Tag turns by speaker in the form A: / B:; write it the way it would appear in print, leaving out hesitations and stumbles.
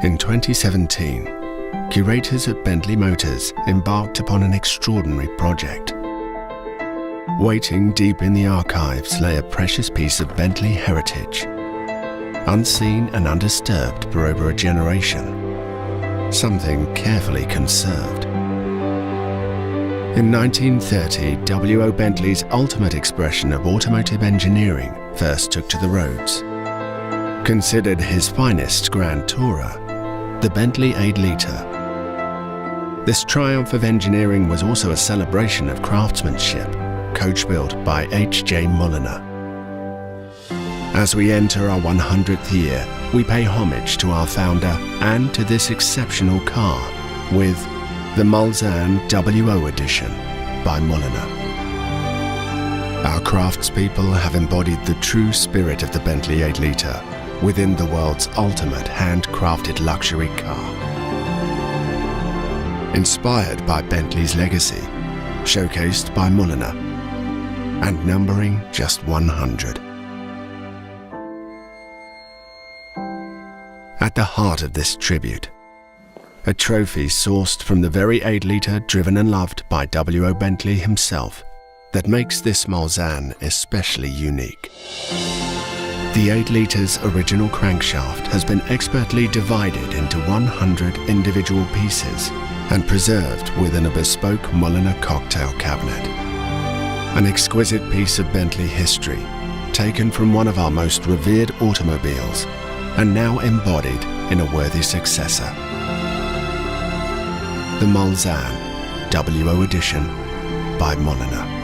A: In 2017, curators at Bentley Motors embarked upon an extraordinary project. Waiting deep in the archives lay a precious piece of Bentley heritage, unseen and undisturbed for over a generation, something carefully conserved. In 1930, W.O. Bentley's ultimate expression of automotive engineering first took to the roads. Considered his finest grand tourer, the Bentley 8-litre. This triumph of engineering was also a celebration of craftsmanship, coach-built by H.J. Mulliner. As we enter our 100th year, we pay homage to our founder and to this exceptional car with the Mulsanne W.O. edition by Mulliner. Our craftspeople have embodied the true spirit of the Bentley 8-litre within the world's ultimate handcrafted luxury car. Inspired by Bentley's legacy, showcased by Mulliner, and numbering just 100. At the heart of this tribute, a trophy sourced from the very 8-litre driven and loved by W.O. Bentley himself that makes this Mulsanne especially unique. The 8-litre's original crankshaft has been expertly divided into 100 individual pieces and preserved within a bespoke Mulliner cocktail cabinet. An exquisite piece of Bentley history, taken from one of our most revered automobiles and now embodied in a worthy successor. The Mulsanne W.O. edition by Mulliner.